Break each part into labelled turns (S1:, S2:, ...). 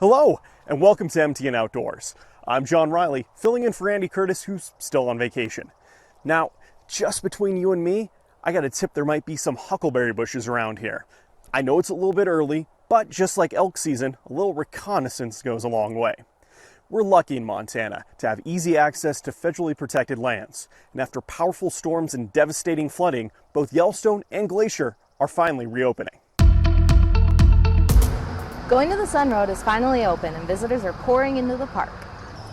S1: Hello, and welcome to MTN Outdoors. I'm John Riley, filling in for Andy Curtis, who's still on vacation. Now, just between you and me, I got a tip there might be some huckleberry bushes around here. I know it's a little bit early, but just like elk season, a little reconnaissance goes a long way. We're lucky in Montana to have easy access to federally protected lands, and after powerful storms and devastating flooding, both Yellowstone and Glacier are finally reopening.
S2: Going to the Sun Road is finally open and visitors are pouring into the park.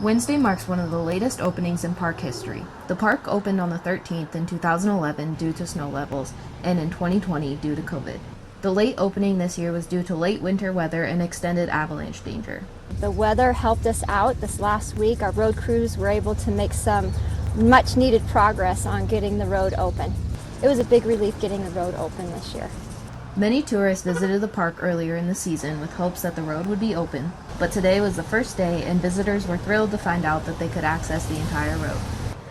S2: Wednesday marks one of the latest openings in park history. The park opened on the 13th in 2011 due to snow levels and in 2020 due to COVID. The late opening this year was due to late winter weather and extended avalanche danger.
S3: The weather helped us out this last week. Our road crews were able to make some much needed progress on getting the road open. It was a big relief getting the road open this year.
S2: Many tourists visited the park earlier in the season with hopes that the road would be open, but today was the first day and visitors were thrilled to find out that they could access the entire road.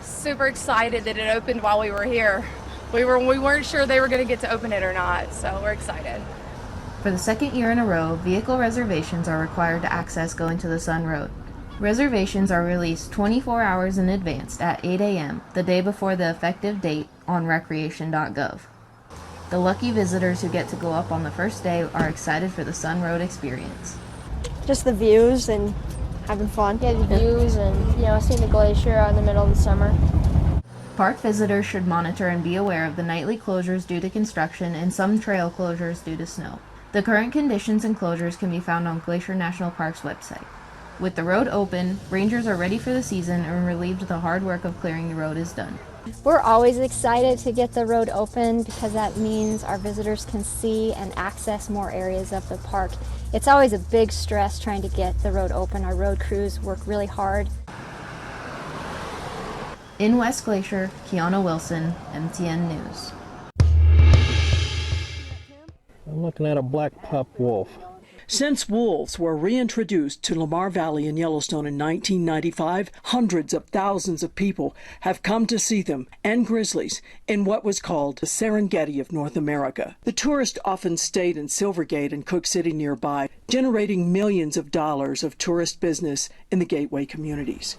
S4: Super excited that it opened while we were here. We weren't sure they were going to get to open it or not, so we're excited.
S2: For the second year in a row, vehicle reservations are required to access going to the Sun Road. Reservations are released 24 hours in advance at 8 a.m. the day before the effective date on recreation.gov. The lucky visitors who get to go up on the first day are excited for the Sun Road experience.
S5: Just the views and having fun.
S6: Yeah, the views and, seeing the glacier out in the middle of the summer.
S2: Park visitors should monitor and be aware of the nightly closures due to construction and some trail closures due to snow. The current conditions and closures can be found on Glacier National Park's website. With the road open, rangers are ready for the season and relieved the hard work of clearing the road is done.
S3: We're always excited to get the road open because that means our visitors can see and access more areas of the park. It's always a big stress trying to get the road open. Our road crews work really hard.
S2: In West Glacier, Kiana Wilson, MTN News.
S7: I'm looking at a black pup wolf.
S8: Since wolves were reintroduced to Lamar Valley in Yellowstone in 1995, hundreds of thousands of people have come to see them and grizzlies in what was called the Serengeti of North America. The tourists often stayed in Silvergate and Cook City nearby, generating millions of dollars of tourist business in the gateway communities.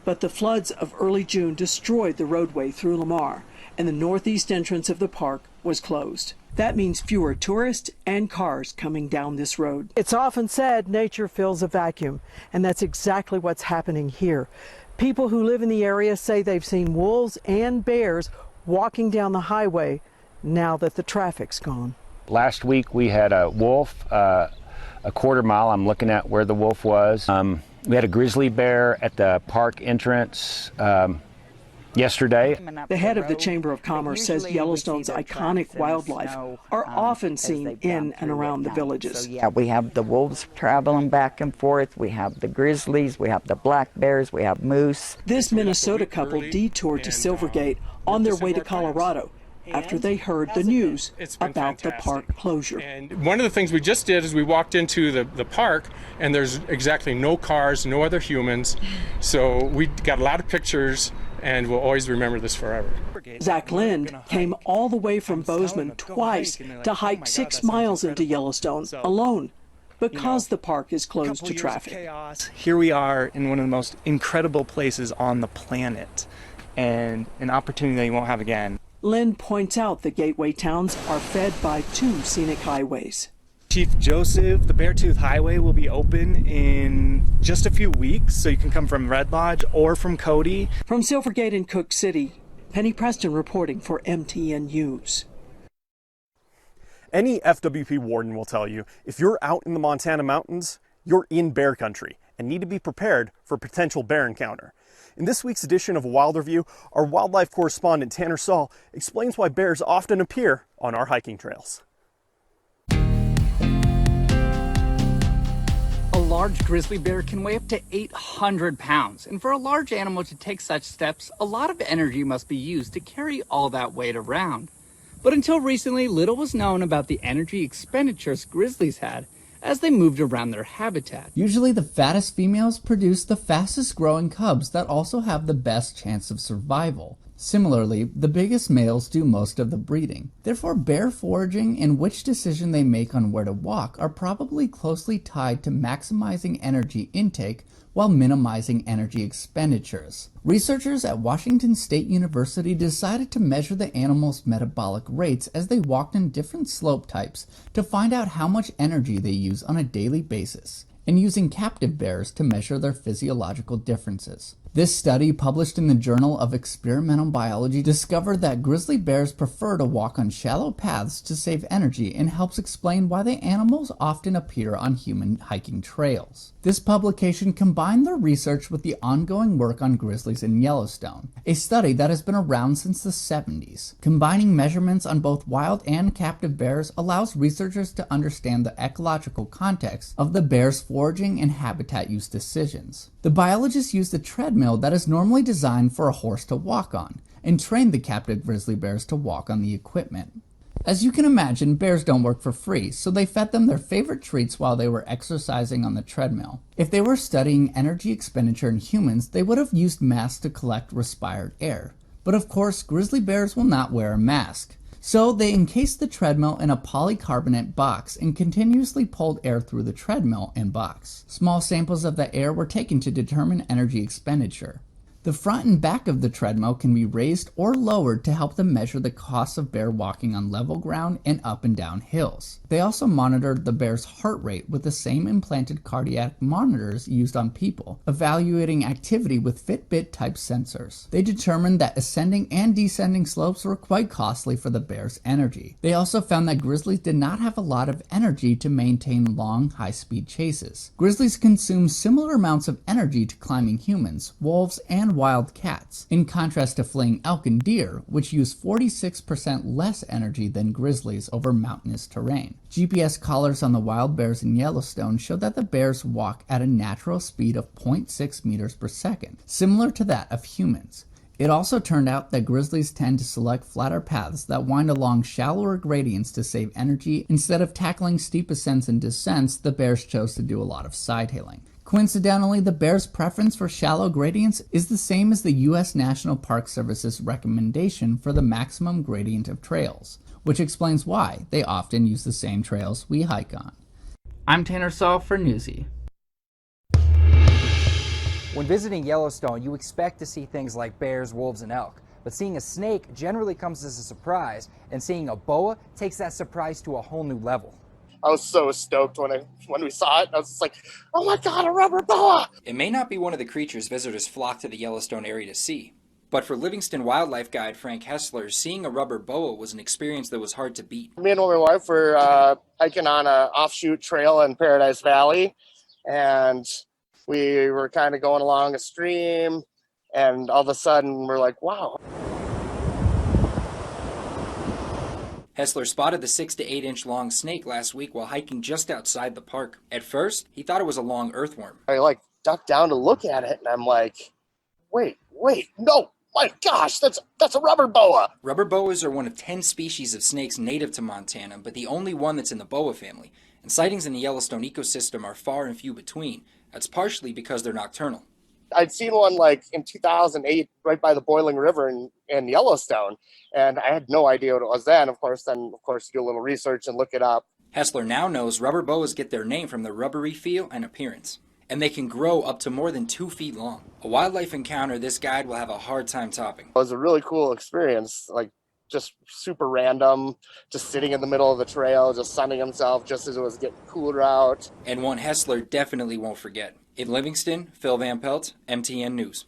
S8: But the floods of early June destroyed the roadway through Lamar, and the northeast entrance of the park was closed. That means fewer tourists and cars coming down this road.
S9: It's often said nature fills a vacuum, and that's exactly what's happening here. People who live in the area say they've seen wolves and bears walking down the highway now that the traffic's gone.
S10: Last week we had a wolf a quarter mile. I'm looking at where the wolf was. We had a grizzly bear at the park entrance yesterday.
S8: The head of the Chamber of Commerce says Yellowstone's iconic wildlife are often seen in and around the villages.
S11: So, we have the wolves traveling back and forth, we have the grizzlies, we have the black bears, we have moose.
S8: This Minnesota couple detoured to Silvergate on their way to Colorado after they heard the news about the park closure.
S12: And one of the things we just did is we walked into the park, and there's exactly no cars, no other humans, so we got a lot of pictures, and we'll always remember this forever.
S8: Zach Lind came all the way from Bozeman twice to hike 6 miles into Yellowstone alone because the park is closed to traffic.
S13: Here we are in one of the most incredible places on the planet, and an opportunity that you won't have again.
S8: Lind points out the gateway towns are fed by 2 scenic highways.
S13: Chief Joseph, the Beartooth Highway will be open in just a few weeks, so you can come from Red Lodge or from Cody.
S8: From Silvergate and Cook City, Penny Preston reporting for MTN News.
S1: Any FWP warden will tell you, if you're out in the Montana mountains, you're in bear country and need to be prepared for a potential bear encounter. In this week's edition of Wilder View, our wildlife correspondent Tanner Saul explains why bears often appear on our hiking trails.
S14: A large grizzly bear can weigh up to 800 pounds, and for a large animal to take such steps, a lot of energy must be used to carry all that weight around. But until recently, little was known about the energy expenditures grizzlies had as they moved around their habitat.
S15: Usually the fattest females produce the fastest growing cubs that also have the best chance of survival. Similarly, the biggest males do most of the breeding. Therefore, bear foraging and which decision they make on where to walk are probably closely tied to maximizing energy intake while minimizing energy expenditures. Researchers at Washington State University decided to measure the animals' metabolic rates as they walked in different slope types to find out how much energy they use on a daily basis, and using captive bears to measure their physiological differences. This study, published in the Journal of Experimental Biology, discovered that grizzly bears prefer to walk on shallow paths to save energy and helps explain why the animals often appear on human hiking trails. This publication combined their research with the ongoing work on grizzlies in Yellowstone, a study that has been around since the 70s. Combining measurements on both wild and captive bears allows researchers to understand the ecological context of the bears' foraging and habitat use decisions. The biologists used a treadmill that is normally designed for a horse to walk on, and trained the captive grizzly bears to walk on the equipment. As you can imagine, bears don't work for free, so they fed them their favorite treats while they were exercising on the treadmill. If they were studying energy expenditure in humans, they would have used masks to collect respired air. But of course, grizzly bears will not wear a mask. So they encased the treadmill in a polycarbonate box and continuously pulled air through the treadmill and box. Small samples of the air were taken to determine energy expenditure. The front and back of the treadmill can be raised or lowered to help them measure the costs of bear walking on level ground and up and down hills. They also monitored the bear's heart rate with the same implanted cardiac monitors used on people, evaluating activity with Fitbit type sensors. They determined that ascending and descending slopes were quite costly for the bear's energy. They also found that grizzlies did not have a lot of energy to maintain long, high-speed chases. Grizzlies consume similar amounts of energy to climbing humans, wolves, and wild cats, in contrast to fleeing elk and deer, which use 46% less energy than grizzlies over mountainous terrain. GPS collars on the wild bears in Yellowstone show that the bears walk at a natural speed of 0.6 meters per second, similar to that of humans. It also turned out that grizzlies tend to select flatter paths that wind along shallower gradients to save energy. Instead of tackling steep ascents and descents, the bears chose to do a lot of side-hilling. Coincidentally, the bear's preference for shallow gradients is the same as the U.S. National Park Service's recommendation for the maximum gradient of trails, which explains why they often use the same trails we hike on.
S16: I'm Tanner Saul for Newsy.
S17: When visiting Yellowstone, you expect to see things like bears, wolves, and elk. But seeing a snake generally comes as a surprise, and seeing a boa takes that surprise to a whole new level.
S18: I was so stoked when we saw it. I was just like, oh my God, a rubber boa!
S19: It may not be one of the creatures visitors flock to the Yellowstone area to see, but for Livingston wildlife guide Frank Hessler, seeing a rubber boa was an experience that was hard to beat.
S18: Me and my wife were hiking on an offshoot trail in Paradise Valley, and we were kind of going along a stream, and all of a sudden we're like, wow.
S19: Hessler spotted the 6 to 8 inch long snake last week while hiking just outside the park. At first, he thought it was a long earthworm.
S18: I ducked down to look at it, and I'm like, wait, no, my gosh, that's a rubber boa.
S19: Rubber boas are one of 10 species of snakes native to Montana, but the only one that's in the boa family. And sightings in the Yellowstone ecosystem are far and few between. That's partially because they're nocturnal.
S18: I'd seen one in 2008 right by the Boiling River in Yellowstone, and I had no idea what it was then. Of course, you do a little research and look it up.
S19: Hessler now knows rubber boas get their name from their rubbery feel and appearance, and they can grow up to more than 2 feet long. A wildlife encounter this guide will have a hard time topping.
S18: It was a really cool experience, just super random, just sitting in the middle of the trail, just sunning himself just as it was getting cooler out.
S19: And one Hessler definitely won't forget. In Livingston, Phil Van Pelt, MTN News.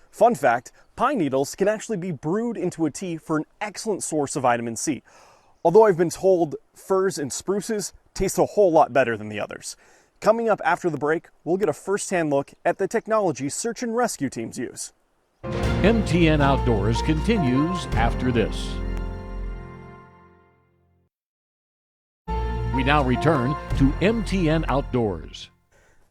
S1: Fun fact, pine needles can actually be brewed into a tea for an excellent source of vitamin C. Although I've been told firs and spruces taste a whole lot better than the others. Coming up after the break, we'll get a first-hand look at the technology search and rescue teams use.
S20: MTN Outdoors continues after this. We now return to MTN Outdoors.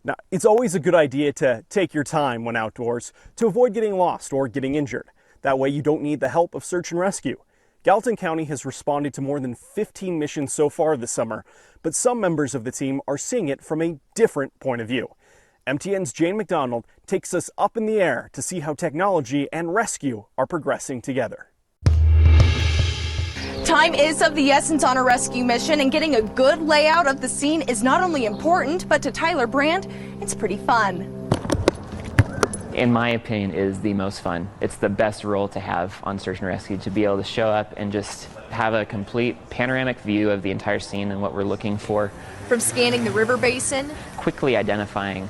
S1: Now, it's always a good idea to take your time when outdoors to avoid getting lost or getting injured. That way you don't need the help of search and rescue. Gallatin County has responded to more than 15 missions so far this summer, but some members of the team are seeing it from a different point of view. MTN's Jane McDonald takes us up in the air to see how technology and rescue are progressing together.
S21: Time is of the essence on a rescue mission, and getting a good layout of the scene is not only important, but to Tyler Brandt, it's pretty fun.
S22: In my opinion, is the most fun. It's the best role to have on search and rescue, to be able to show up and just have a complete panoramic view of the entire scene and what we're looking for.
S21: From scanning the river basin,
S22: quickly identifying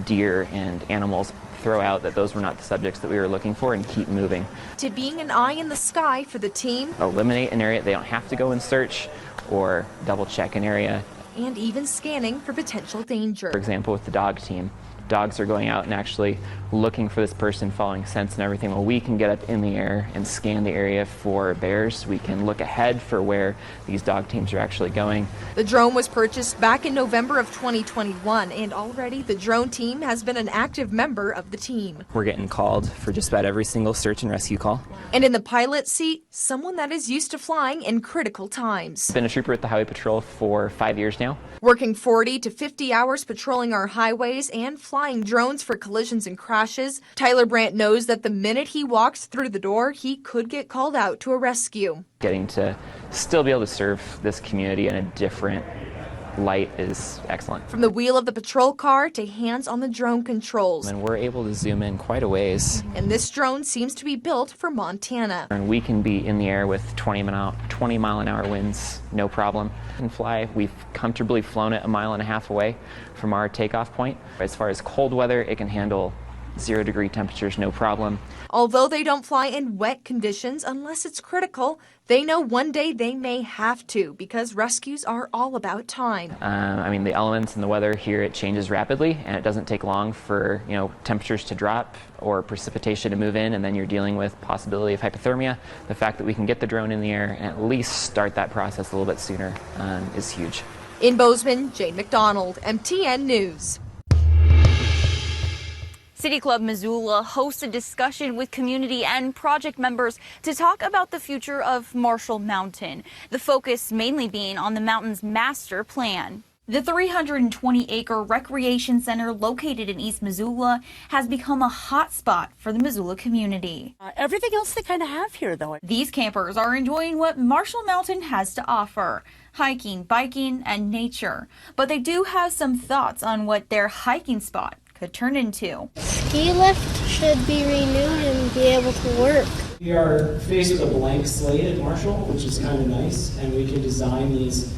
S22: deer and animals, throw out that those were not the subjects that we were looking for, and keep moving.
S21: to being an eye in the sky for the team,
S22: Eliminate an area they don't have to go and search, or double check an area.
S21: and even scanning for potential danger.
S22: For example, with the dog team, dogs are going out and actually looking for this person, following scents and everything. Well, we can get up in the air and scan the area for bears. We can look ahead for where these dog teams are actually going.
S21: The drone was purchased back in November of 2021, and already the drone team has been an active member of the team.
S22: We're getting called for just about every single search and rescue call.
S21: And in the pilot seat, someone that is used to flying in critical times.
S22: Been a trooper at the Highway Patrol for 5 years now.
S21: Working 40 to 50 hours patrolling our highways and flying drones for collisions and crashes, Tyler Brandt knows that the minute he walks through the door, he could get called out to a rescue.
S22: Getting to still be able to serve this community in a different light is excellent.
S21: From the wheel of the patrol car to hands on the drone controls.
S22: And we're able to zoom in quite a ways.
S21: And this drone seems to be built for Montana.
S22: And we can be in the air with 20 mile an hour winds, no problem. And fly, we've comfortably flown it 1.5 miles away from our takeoff point. As far as cold weather, it can handle 0-degree temperatures, no problem.
S21: Although they don't fly in wet conditions unless it's critical, they know one day they may have to, because rescues are all about time.
S22: I mean, the elements and the weather here, it changes rapidly, and it doesn't take long for, temperatures to drop or precipitation to move in, and then you're dealing with possibility of hypothermia. The fact that we can get the drone in the air and at least start that process a little bit sooner is huge.
S21: In Bozeman, Jane McDonald, MTN News.
S23: City Club Missoula hosts a discussion with community and project members to talk about the future of Marshall Mountain, the focus mainly being on the mountain's master plan. The 320-acre recreation center located in East Missoula has become a hot spot for the Missoula community.
S24: Everything else they kind of have here, though.
S23: These campers are enjoying what Marshall Mountain has to offer: hiking, biking, and nature. But they do have some thoughts on what their hiking spot could turn into.
S25: Ski lift should be renewed and be able to work.
S26: We are faced with a blank slate at Marshall, which is kind of nice, and we can design these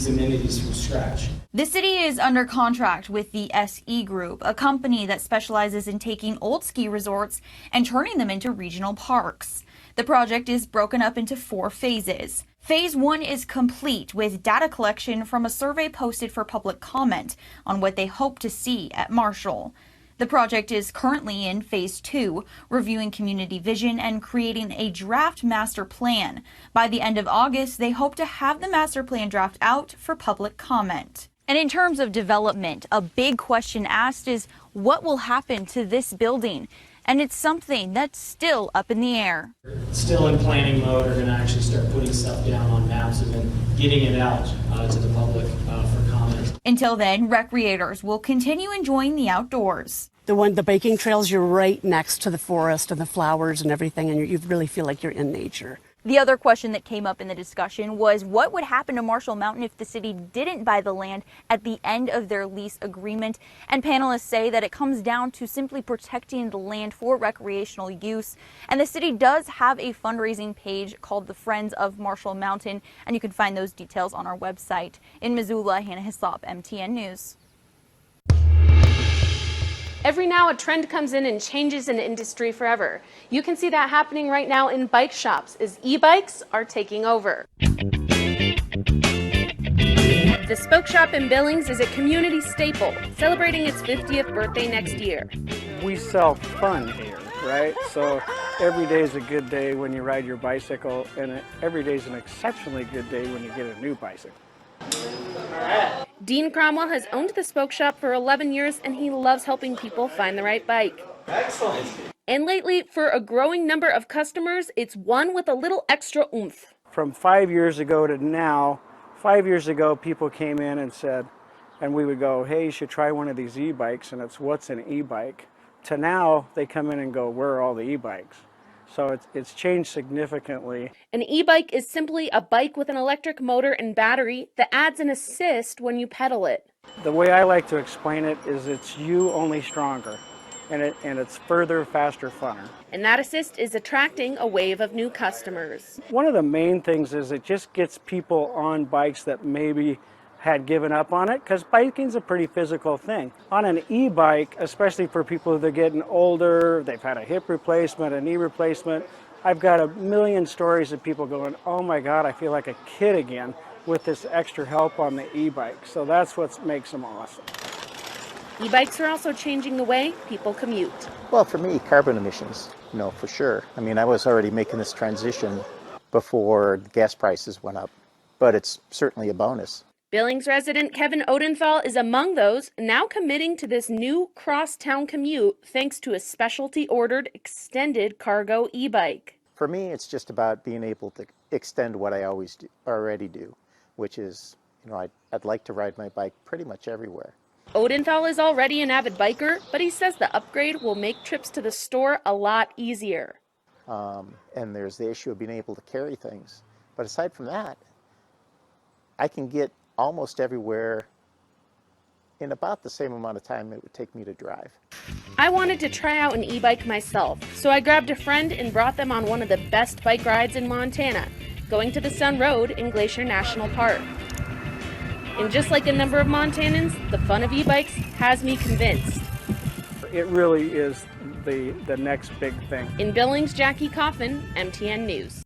S26: amenities from scratch.
S23: The city is under contract with the SE Group, a company that specializes in taking old ski resorts and turning them into regional parks. The project is broken up into 4 phases. Phase 1 is complete with data collection from a survey posted for public comment on what they hope to see at Marshall. The project is currently in Phase 2, reviewing community vision and creating a draft master plan. By the end of August, they hope to have the master plan draft out for public comment. And in terms of development, a big question asked is what will happen to this building? And it's something that's still up in the air.
S26: Still in planning mode, are going to actually start putting stuff down on maps and then getting it out to the public for comment.
S23: Until then, recreators will continue enjoying the outdoors.
S24: The biking trails, you're right next to the forest and the flowers and everything, and you really feel like you're in nature.
S23: The other question that came up in the discussion was what would happen to Marshall Mountain if the city didn't buy the land at the end of their lease agreement. And panelists say that it comes down to simply protecting the land for recreational use. And the city does have a fundraising page called the Friends of Marshall Mountain, and you can find those details on our website. In Missoula, Hannah Hislop, MTN News.
S27: Every now a trend comes in and changes an industry forever. You can see that happening right now in bike shops as e-bikes are taking over. The Spoke Shop in Billings is a community staple, celebrating its 50th birthday next year.
S28: We sell fun here, right? So every day is a good day when you ride your bicycle, and every day is an exceptionally good day when you get a new bicycle.
S27: Dean Cromwell has owned the Spoke Shop for 11 years, and he loves helping people find the right bike.
S28: Excellent.
S27: And lately, for a growing number of customers, it's one with a little extra oomph.
S28: From 5 years ago to now, 5 years ago, people came in and said, and we would go, hey, you should try one of these e-bikes, and it's what's an e-bike, to now they come in and go, where are all the e-bikes? So it's changed significantly.
S27: An e-bike is simply a bike with an electric motor and battery that adds an assist when you pedal it.
S28: The way I like to explain it is it's you, only stronger, and it's further, faster, funner.
S27: And that assist is attracting a wave of new customers.
S28: One of the main things is it just gets people on bikes that maybe had given up on it, because biking's a pretty physical thing. On an e-bike, especially for people that are getting older, they've had a hip replacement, a knee replacement, I've got a million stories of people going, oh my God, I feel like a kid again with this extra help on the e-bike. So that's what makes them awesome.
S27: E-bikes are also changing the way people commute.
S2: Well, for me, carbon emissions, for sure. I mean, I was already making this transition before gas prices went up, but it's certainly a bonus.
S27: Billings resident Kevin Odenthal is among those now committing to this new cross-town commute thanks to a specialty ordered extended cargo e-bike.
S2: For me, it's just about being able to extend what I already do, which is, I'd like to ride my bike pretty much everywhere.
S27: Odenthal is already an avid biker, but he says the upgrade will make trips to the store a lot easier.
S2: And there's the issue of being able to carry things. But aside from that, I can get almost everywhere in about the same amount of time it would take me to drive.
S27: I wanted to try out an e-bike myself, so I grabbed a friend and brought them on one of the best bike rides in Montana, going to the Sun Road in Glacier National Park. And just like a number of Montanans, the fun of e-bikes has me convinced.
S28: It really is the next big thing.
S27: In Billings, Jackie Coffin, MTN News.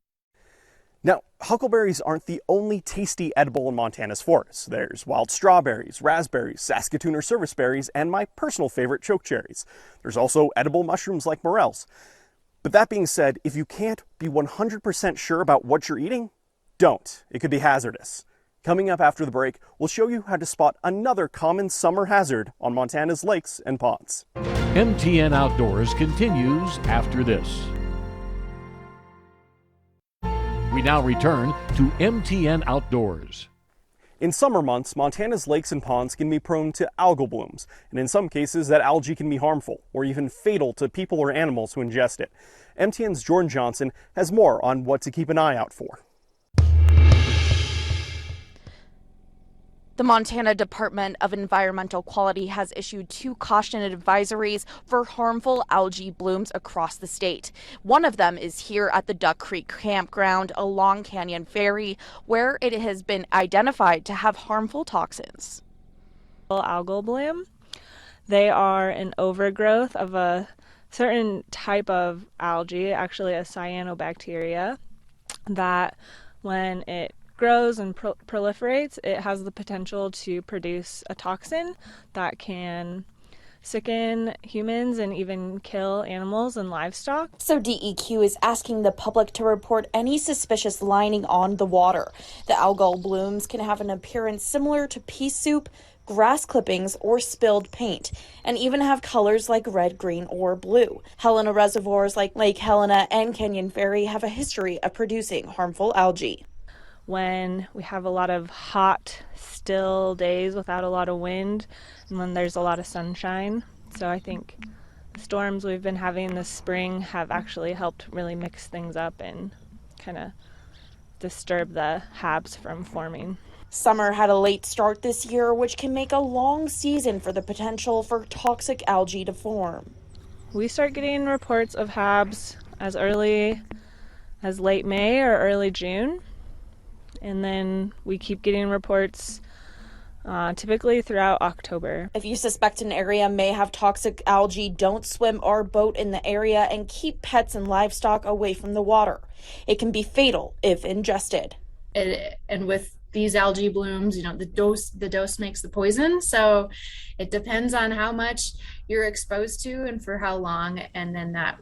S1: Now, huckleberries aren't the only tasty edible in Montana's forests. There's wild strawberries, raspberries, Saskatoon or service berries, and my personal favorite, chokecherries. There's also edible mushrooms like morels. But that being said, if you can't be 100% sure about what you're eating, don't. It could be hazardous. Coming up after the break, we'll show you how to spot another common summer hazard on Montana's lakes and ponds.
S20: MTN Outdoors continues after this. We now return to MTN Outdoors.
S1: In summer months, Montana's lakes and ponds can be prone to algal blooms, and in some cases that algae can be harmful or even fatal to people or animals who ingest it. MTN's Jordan Johnson has more on what to keep an eye out for.
S3: The Montana Department of Environmental Quality has issued 2 caution advisories for harmful algae blooms across the state. One of them is here at the Duck Creek Campground along Canyon Ferry, where it has been identified to have harmful toxins.
S4: Algal bloom. They are an overgrowth of a certain type of algae, actually a cyanobacteria, that when it grows and proliferates, it has the potential to produce a toxin that can sicken humans and even kill animals and livestock.
S23: So DEQ is asking the public to report any suspicious lining on the water. The algal blooms can have an appearance similar to pea soup, grass clippings, or spilled paint, and even have colors like red, green, or blue. Helena reservoirs like Lake Helena and Canyon Ferry have a history of producing harmful algae.
S4: When we have a lot of hot, still days without a lot of wind, and when there's a lot of sunshine. So I think the storms we've been having this spring have actually helped really mix things up and kind of disturb the HABs from forming.
S23: Summer had a late start this year, which can make a long season for the potential for toxic algae to form.
S4: We start getting reports of HABs as early as late May or early June. And then we keep getting reports typically throughout October.
S23: If you suspect an area may have toxic algae, don't swim or boat in the area and keep pets and livestock away from the water. It can be fatal if ingested.
S5: And with these algae blooms, the dose makes the poison. So it depends on how much you're exposed to and for how long. And then that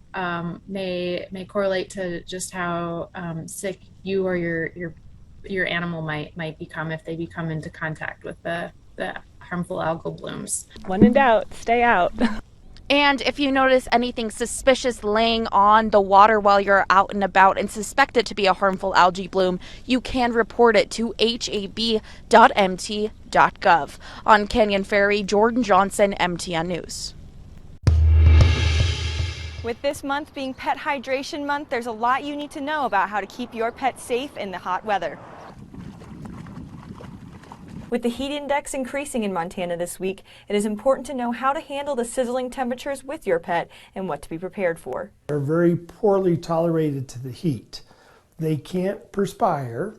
S5: may correlate to just how sick you or your animal might become if they become into contact with the harmful algal blooms.
S4: When in doubt, stay out.
S3: And if you notice anything suspicious laying on the water while you're out and about and suspect it to be a harmful algae bloom, you can report it to hab.mt.gov. On Canyon Ferry, Jordan Johnson, MTN News.
S6: With this month being Pet Hydration Month, there's a lot you need to know about how to keep your pet safe in the hot weather. With the heat index increasing in Montana this week, it is important to know how to handle the sizzling temperatures with your pet and what to be prepared for.
S7: They're very poorly tolerated to the heat. They can't perspire,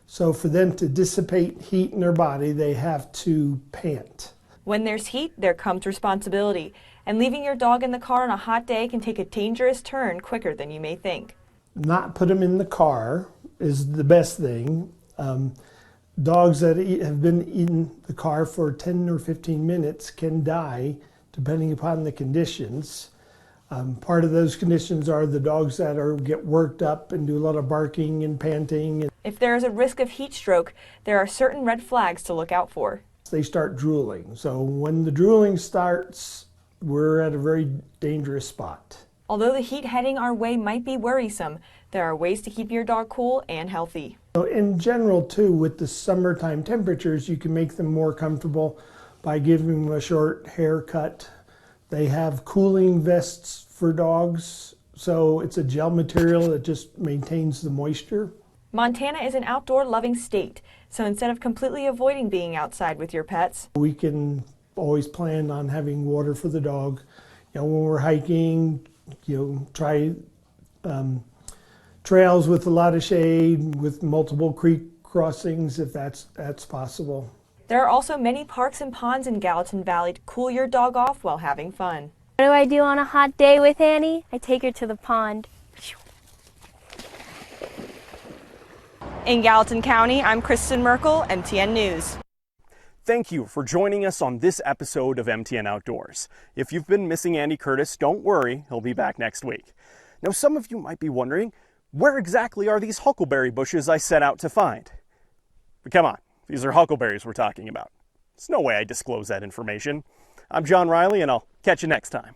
S7: so for them to dissipate heat in their body, they have to pant.
S6: When there's heat, there comes responsibility, and leaving your dog in the car on a hot day can take a dangerous turn quicker than you may think.
S7: Not put them in the car is the best thing. Dogs that have been in the car for 10 or 15 minutes can die depending upon the conditions. Part of those conditions are the dogs that get worked up and do a lot of barking and panting.
S6: If there is a risk of heat stroke, there are certain red flags to look out for.
S7: They start drooling. So when the drooling starts, we're at a very dangerous spot.
S6: Although the heat heading our way might be worrisome, there are ways to keep your dog cool and healthy.
S7: So in general, too, with the summertime temperatures, you can make them more comfortable by giving them a short haircut. They have cooling vests for dogs, so it's a gel material that just maintains the moisture.
S6: Montana is an outdoor-loving state, so instead of completely avoiding being outside with your pets,
S7: we can always plan on having water for the dog. When we're hiking, try trails with a lot of shade, with multiple creek crossings if that's possible.
S6: There are also many parks and ponds in Gallatin Valley to cool your dog off while having fun.
S25: What do I do on a hot day with Annie? I take her to the pond.
S6: In Gallatin County, I'm Kristen Merkel, MTN News.
S1: Thank you for joining us on this episode of MTN Outdoors. If you've been missing Andy Curtis, don't worry, he'll be back next week. Now, some of you might be wondering, where exactly are these huckleberry bushes I set out to find? But come on, these are huckleberries we're talking about. There's no way I disclose that information. I'm John Riley, and I'll catch you next time.